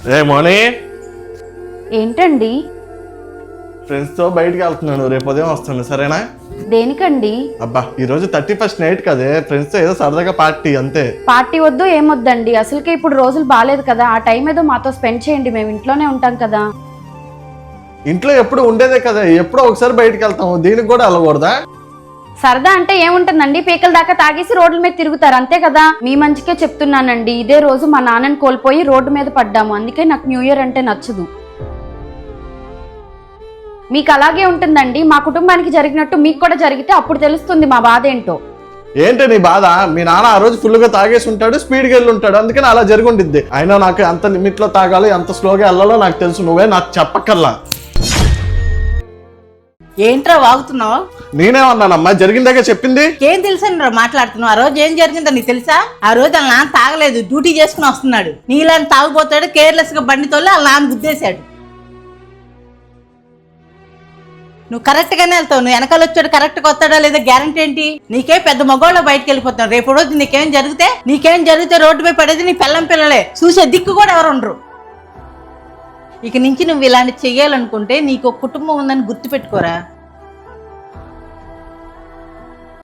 రే మోని, ఏంటండి? ఫ్రెండ్స్తో బయటికి వెళ్తున్నాను, రేపు ఉదయం వస్తాను, సరేనా? దేనికండి? అబ్బా ఈరోజు 31st నైట్ కదే, ఫ్రెండ్స్తో ఏదో సరదాగా పార్టీ అంతే. పార్టీ వద్దు ఏమొద్దండి, అసలుకే ఇప్పుడు రోజులు బాగాలేదు కదా, ఆ టైం ఏదో మాతో స్పెండ్ చేయండి, మేము ఇంట్లోనే ఉంటాం కదా. ఇంట్లో ఎప్పుడు ఉండేదే కదా, ఎప్పుడో ఒకసారి బయటికి వెళ్తాము, దీనికి కూడా వెళ్ళకూడదా? సరదా అంటే ఏముంటుందండి, పీకల దాకా తాగేసి రోడ్ల మీద తిరుగుతారు అంతే కదా. మీ మంచికే చెప్తున్నానండి, ఇదే రోజు మా నాన్నని కోల్పోయి రోడ్డు మీద పడ్డాము, అందుకే నాకు న్యూ ఇయర్ అంటే నచ్చదు. మీకు అలాగే ఉంటుందండి, మా కుటుంబానికి జరిగినట్టు మీకు కూడా జరిగితే అప్పుడు తెలుస్తుంది మా బాధ ఏంటో. ఏంటి నీ బాధ? మీ నాన్న ఆ రోజు ఫుల్గా తాగేసి ఉంటాడు, స్పీడ్గా వెళ్ళి ఉంటాడు, అందుకని అలా జరుగుండిద్ది. అయినా నాకు ఎంత లిమిట్లో తాగాలి, ఎంత స్లోగా వెళ్ళాలో నాకు తెలుసు, నువ్వే నాకు చెప్పక్కర్లా. ఏంట్రా వాగుతున్నావు? నేనేమన్నానమ్మా, జరిగిందాక చెప్పింది. ఏం తెలుసా మాట్లాడుతున్నావు? ఆ రోజు ఏం జరిగిందో నీకు తెలుసా? ఆ రోజు వాళ్ళ నాన్న తాగలేదు, డ్యూటీ చేసుకుని వస్తున్నాడు. నీలాంటి తాగుపోతాడు, కేర్లెస్ గా బండి తోలి వాళ్ళ నాన్న గుద్దేశాడు. నువ్వు కరెక్ట్ గానే వెళ్తావు, నువ్వు వెనకాల వచ్చాడు కరెక్ట్ గా వస్తాడా లేదా గ్యారంటీ ఏంటి? నీకే పెద్ద మగోళ్ళ బయటకు వెళ్ళిపోతున్నావు. రేపు రోజు నీకేం జరిగితే రోడ్డు మీద పడేది నీ పిల్లం పిల్లలే, చూసే దిక్కు కూడా ఎవరు ఉండరు. ఇక నుంచి నువ్వు ఇలాంటి చెయ్యాలనుకుంటే నీకు ఒక కుటుంబం ఉందని గుర్తుపెట్టుకోరా.